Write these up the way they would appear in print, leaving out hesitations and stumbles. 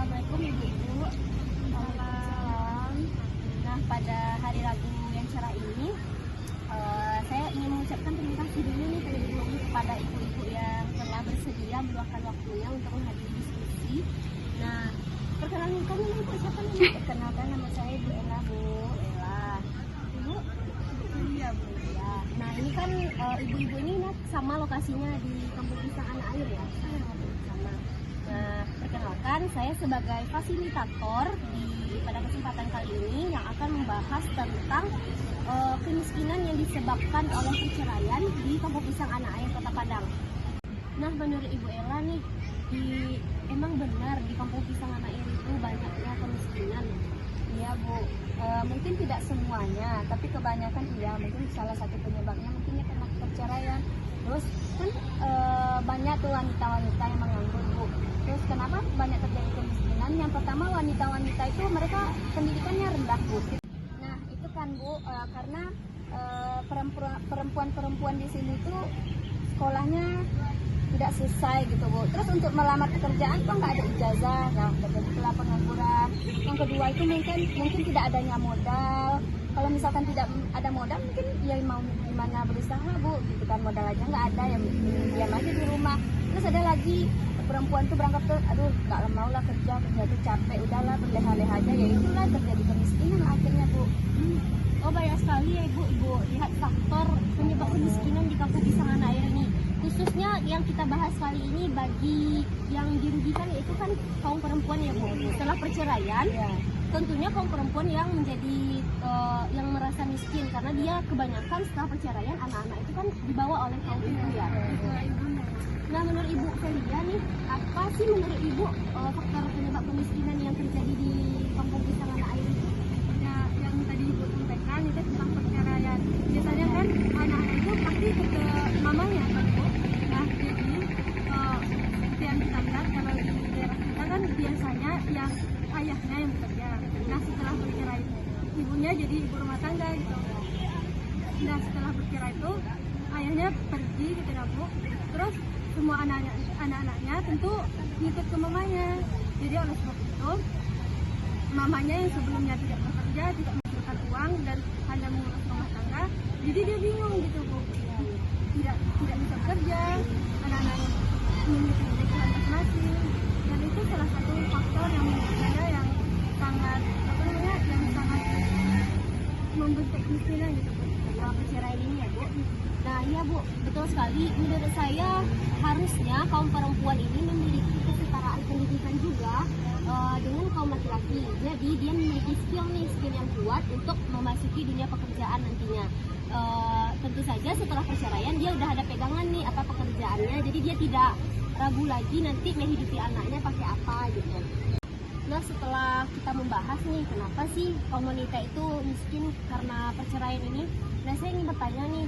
Assalamualaikum Ibu-Ibu. Waalaikumsalam. Nah, pada hari Rabu yang cerah ini, saya ingin mengucapkan terima kasih dulu nih kepada ibu-ibu yang telah bersedia meluangkan waktunya untuk menghadiri diskusi. Nah, perkenalkan nama ibu siapa nih? Perkenalkan nama saya Ibu Ella, Bu. Ella. Ibu? Iya, Bu. Ya. Nah, ini kan ibu-ibu ini sama lokasinya di Kampung Pisang Anak Air ya? Sama. Nah, perkenalkan saya sebagai fasilitator pada kesempatan kali ini yang akan membahas tentang kemiskinan yang disebabkan oleh perceraian di Kampung Pisang Anak Air Kota Padang. Nah, menurut Ibu Ella nih, emang benar di Kampung Pisang Anak Air itu banyaknya kemiskinan? Iya, Bu. Mungkin tidak semuanya, tapi kebanyakan iya. Mungkin salah satu penyebabnya mungkin karena perceraian. Terus kan banyak tuh wanita-wanita yang menganggur, Bu. Terus kenapa banyak terjadi kemiskinan? Yang pertama, wanita-wanita itu mereka pendidikannya rendah, Bu. Nah, itu kan, Bu, karena perempuan-perempuan di sini tuh sekolahnya tidak selesai gitu, Bu. Terus untuk melamar pekerjaan kok nggak ada ijazah, nah terjadilah pengangguran. Yang kedua itu mungkin tidak adanya modal. Kalau misalkan tidak ada modal, mungkin ya mau gimana berusaha, Bu, gitu kan, modal aja nggak ada, ya diam aja di rumah. Terus ada lagi perempuan tuh berangkat tuh, aduh nggak mau lah kerja tuh capek, udahlah berleha-leha aja, ya itulah terjadi kemiskinan akhirnya, Bu. Oh, banyak sekali ya Ibu lihat faktor penyebab kemiskinan di Kampung Pisang Anak Air ini. Khususnya yang kita bahas kali ini bagi yang dirugikan yaitu kan kaum perempuan ya Bu. Setelah perceraian, ya, tentunya kaum perempuan yang menjadi yang merasa miskin karena dia kebanyakan setelah perceraian anak-anak itu kan dibawa oleh kaum ibu ya. Nah, menurut Ibu Felia nih, apa sih menurut Ibu faktor penyebab kemiskinan yang terjadi di Kampung Pisang Anak Air itu? Nah, yang tadi Ibu sampaikan itu tentang perceraian. Biasanya kan anak-anak itu pasti ke mamanya, kan, Bu. Nah, jadi seperti yang kita lihat kalau di daerah kita kan biasanya yang ayahnya yang bekerja. Nah, setelah bercerai ibunya jadi ibu rumah tangga gitu. Nah, setelah bercerai itu ayahnya pergi gitu ya, Bu. Terus semua anak-anaknya tentu ngikut ke mamanya. Jadi oleh sebab itu mamanya yang sebelumnya tidak bekerja, tidak menghasilkan uang dan hanya mengurus rumah tangga, jadi dia bingung gitu, Bu. Tidak bisa bekerja, anak-anaknya memiliki kebutuhan masing-masing, dan itu salah satu faktor yang menurut saya yang sangat membentuk kemiskinan gitu, Bu. Perceraian ini ya Bu. Nah iya Bu, betul sekali. Menurut saya harusnya kaum perempuan ini memiliki kesetaraan pendidikan juga dengan kaum laki-laki. Jadi dia memiliki skill yang kuat untuk memasuki dunia pekerjaan nantinya. Tentu saja setelah perceraian dia udah ada pegangan nih apa pekerjaannya. Jadi dia tidak ragu lagi nanti menghidupi anaknya pakai apa gitu. Nah, setelah kita membahas nih kenapa sih kaum wanita itu miskin karena perceraian ini, nah saya ingin bertanya nih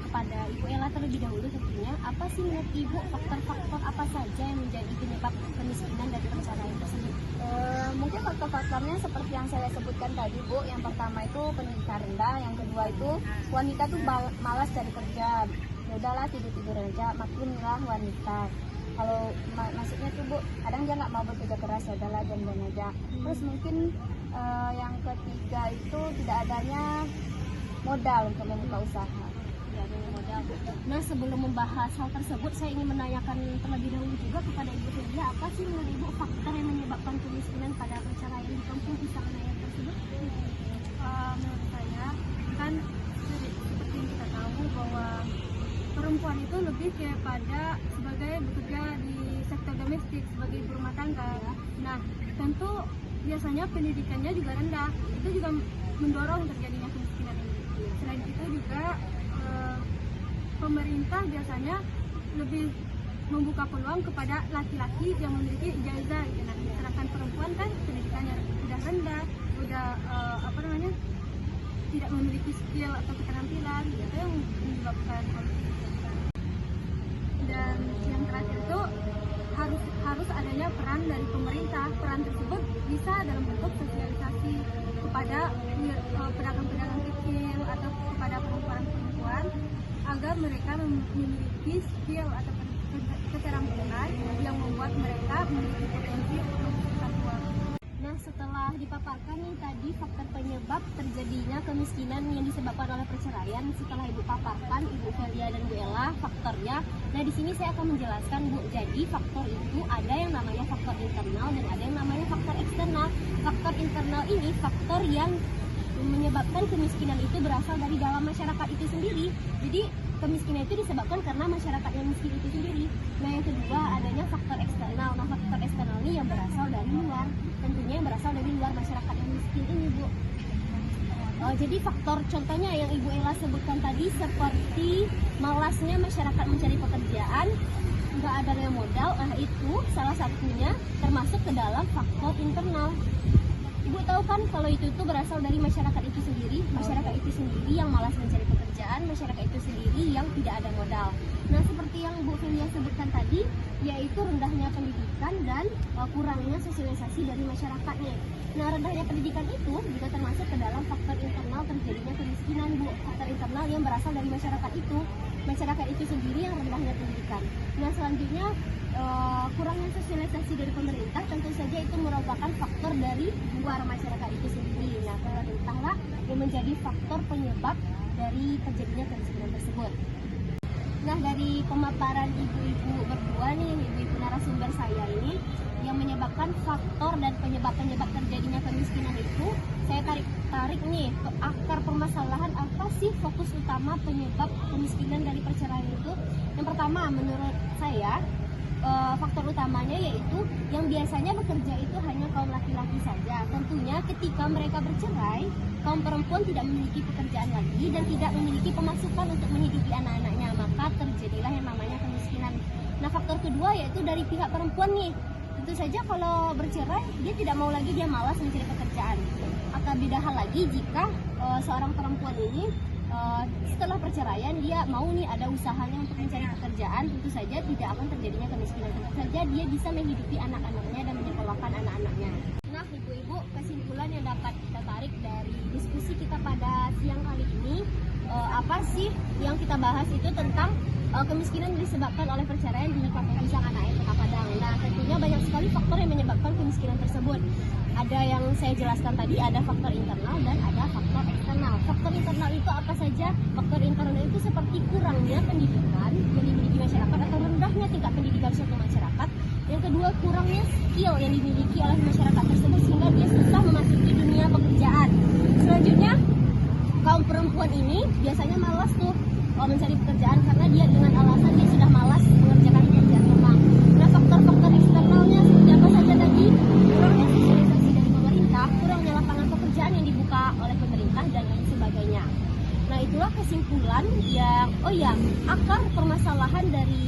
kepada Ibu Ella terlebih dahulu tentunya, apa sih menurut Ibu faktor-faktor apa saja yang menjadi penyebab kemiskinan dari perceraian tersebut? Mungkin faktor-faktornya seperti yang saya sebutkan tadi, Bu. Yang pertama itu pendidikan rendah, yang kedua itu wanita tuh malas cari kerja, ya udahlah tidur aja, maklumlah wanita. Kalau maksudnya tuh, Bu, kadang dia nggak mau bekerja keras, ya udahlah diam-diam aja. Terus mungkin yang ketiga itu tidak adanya modal untuk membuka usaha. Nah, sebelum membahas hal tersebut, saya ingin menanyakan terlebih dahulu juga kepada Ibu Felia, apa sih menurut Ibu faktor yang menyebabkan kemiskinan pada perceraian di Kampung Pisang Anak Air tersebut? Menurut saya kan seperti yang kita tahu bahwa perempuan itu lebih kepada sebagai bekerja di sektor domestik sebagai ibu rumah tangga. Nah, tentu biasanya pendidikannya juga rendah. Itu juga mendorong terjadinya kemiskinan ini. Selain itu juga pemerintah biasanya lebih membuka peluang kepada laki-laki yang memiliki ijazah. Nah, sedangkan perempuan kan pendidikannya sudah rendah, sudah tidak memiliki skill atau keterampilan, itu yang menyebabkan dan yang terakhir itu harus adanya peran dari pemerintah. Peran tersebut bisa dalam bentuk sosialisasi kepada pedagang-pedagang kecil atau kepada perempuan-perempuan agar mereka memiliki skill atau keterampilan yang membuat mereka memiliki potensi untuk menghasilkan uang. nih tadi faktor penyebab terjadinya kemiskinan yang disebabkan oleh perceraian setelah Ibu paparkan, Ibu Velia dan Bu Ella faktornya. Nah, di sini saya akan menjelaskan, Bu. Jadi faktor itu ada yang namanya faktor internal dan ada yang namanya faktor eksternal. Faktor internal ini faktor yang menyebabkan kemiskinan itu berasal dari dalam masyarakat itu sendiri. Jadi kemiskinan itu disebabkan karena masyarakat yang miskin itu sendiri. Nah, yang kedua adanya faktor eksternal. Nah, faktor eksternal ini yang berasal dari luar, tentunya yang berasal dari luar masyarakat yang miskin ini, Bu. Jadi faktor contohnya yang Ibu Ella sebutkan tadi seperti malasnya masyarakat mencari pekerjaan, nggak adanya modal, itu salah satunya termasuk ke dalam faktor internal. Ibu tahu kan kalau itu berasal dari masyarakat itu sendiri yang malas mencari pekerjaan, masyarakat itu sendiri yang tidak ada modal. Nah, seperti yang Bu Velia sebutkan tadi, yaitu rendahnya pendidikan dan kurangnya sosialisasi dari masyarakatnya. Nah, rendahnya pendidikan itu juga termasuk ke dalam faktor internal terjadinya kemiskinan, Bu. Faktor internal yang berasal dari masyarakat itu sendiri yang rendahnya pendidikan. Nah, selanjutnya kurangnya sosialisasi dari pemerintah, tentu saja itu merupakan faktor dari luar masyarakat itu sendiri. Nah, pemerintahlah yang menjadi faktor penyebab dari terjadinya kemiskinan tersebut. Nah, dari pemaparan ibu-ibu berdua nih, ibu-ibu narasumber saya ini, yang menyebabkan faktor dan penyebab-penyebab terjadinya kemiskinan itu, saya tarik nih ke akar permasalahan, apa sih fokus utama penyebab kemiskinan dari perceraian itu. Yang pertama, menurut saya, faktor utamanya yaitu yang biasanya bekerja itu hanya kaum laki-laki saja. Tentunya ketika mereka bercerai, kaum perempuan tidak memiliki pekerjaan lagi dan tidak memiliki pemasukan untuk menghidupi anak-anaknya, maka terjadilah yang namanya kemiskinan. Nah, faktor kedua yaitu dari pihak perempuan nih. Tentu saja kalau bercerai, dia tidak mau lagi, dia malas mencari pekerjaan. Akan beda hal lagi jika seorang perempuan ini setelah perceraian dia mau nih ada usahanya untuk mencari pekerjaan, tentu saja tidak akan terjadinya kemiskinan. Tentu saja dia bisa menghidupi anak-anaknya dan menyekolahkan anak-anaknya. Nah, ibu-ibu, kesimpulan yang dapat kita tarik dari diskusi kita pada siang kali ini, apa sih yang kita bahas itu tentang kemiskinan disebabkan oleh perceraian di Kampung Pisang Anak Air Kota Padang. Nah, tentunya banyak sekali faktor yang menyebabkan kemiskinan tersebut. Ada yang saya jelaskan tadi, ada faktor internal dan ada faktor eksternal. Faktor internal itu apa saja? Faktor internal itu seperti kurangnya pendidikan yang dimiliki masyarakat atau rendahnya tingkat pendidikan suatu masyarakat. Yang kedua, kurangnya skill yang dimiliki oleh masyarakat tersebut sehingga dia susah memasuki dunia pekerjaan. Selanjutnya, kaum perempuan ini biasanya malas tuh mencari pekerjaan karena dia dengan alasan dia sudah malas mengerjakan pekerjaan rumah. Nah, faktor-faktor eksternalnya seperti apa saja tadi? Kurangnya sosialisasi dari pemerintah, kurangnya lapangan pekerjaan yang dibuka oleh pemerintah dan lain sebagainya. Nah, itulah kesimpulan yang akar permasalahan dari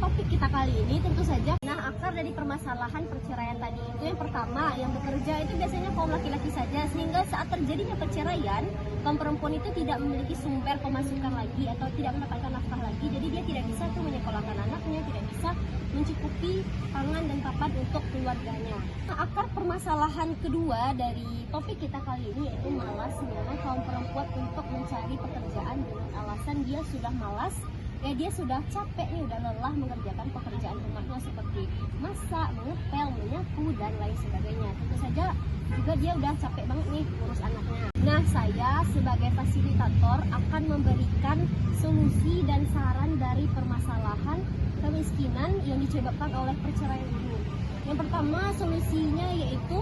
topik kita kali ini. Tentu saja, nah, akar dari permasalahan perceraian tadi itu yang pertama, yang bekerja itu biasanya kaum laki-laki saja, sehingga saat terjadinya perceraian, kaum perempuan itu tidak memiliki sumber pemasukan lagi atau tidak mendapatkan nafkah lagi, jadi dia tidak bisa tuh menyekolahkan anaknya, tidak bisa mencukupi pangan dan papan untuk keluarganya. Nah, akar permasalahan kedua dari topik kita kali ini yaitu malasnya kaum perempuan untuk mencari pekerjaan dengan alasan dia sudah malas. Ya, dia sudah capek nih, udah lelah mengerjakan pekerjaan rumahnya seperti masak, mengepel, menyapu, dan lain sebagainya. Tentu saja juga dia udah capek banget nih urus anaknya. Nah, saya sebagai fasilitator akan memberikan solusi dan saran dari permasalahan kemiskinan yang disebabkan oleh perceraian ini. Yang pertama, solusinya yaitu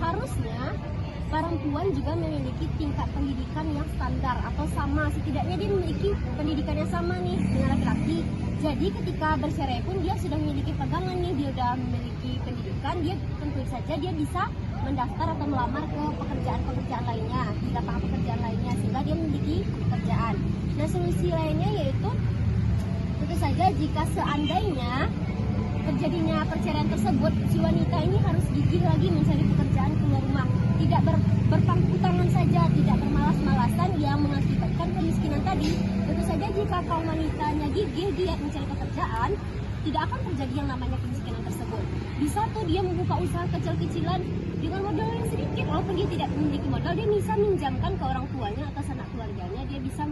harusnya perempuan juga memiliki tingkat pendidikan yang standar atau sama, setidaknya dia memiliki pendidikan yang sama nih dengan laki-laki. Jadi ketika bercerai pun dia sudah memiliki pegangan nih, dia sudah memiliki pendidikan, dia tentu saja dia bisa mendaftar atau melamar ke pekerjaan-pekerjaan lainnya, di lapangan pekerjaan lainnya, sehingga dia memiliki pekerjaan. Nah, solusi lainnya yaitu tentu saja jika seandainya terjadinya perceraian tersebut, si wanita ini harus gigih lagi mencari pekerjaan keluar rumah, tidak berpangku tangan saja, tidak bermalas-malasan yang mengakibatkan kemiskinan tadi. Tentu saja jika kaum wanitanya gigih giat mencari pekerjaan, tidak akan terjadi yang namanya kemiskinan tersebut. Bisa tuh dia membuka usaha kecil-kecilan dengan modal yang sedikit, walaupun dia tidak memiliki modal, dia bisa minjamkan ke orang tuanya atau sanak keluarganya, dia bisa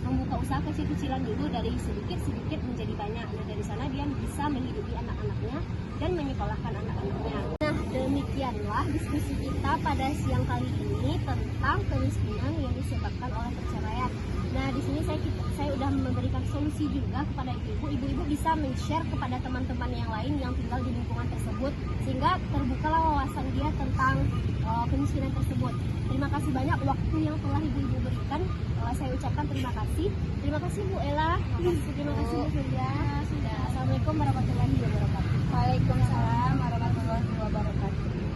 membuka usaha kecil-kecilan dulu dari sedikit menjadi banyak. Nah, dari sana dia bisa menghidupi anak-anaknya dan menyekolahkan anak-anaknya. Nah, demikian Demikianlah diskusi kita pada siang kali ini tentang kemiskinan yang disebabkan oleh perceraian. Nah, di sini saya udah memberikan solusi juga kepada ibu-ibu. Ibu-ibu bisa men-share kepada teman-teman yang lain yang tinggal di lingkungan tersebut sehingga terbukalah wawasan dia tentang kemiskinan tersebut. Terima kasih banyak waktu yang telah ibu-ibu berikan. Saya ucapkan terima kasih. Terima kasih Bu Ella. Terima kasih Bu Firda. Assalamualaikum warahmatullahi wabarakatuh. Waalaikumsalam warahmatullahi wabarakatuh.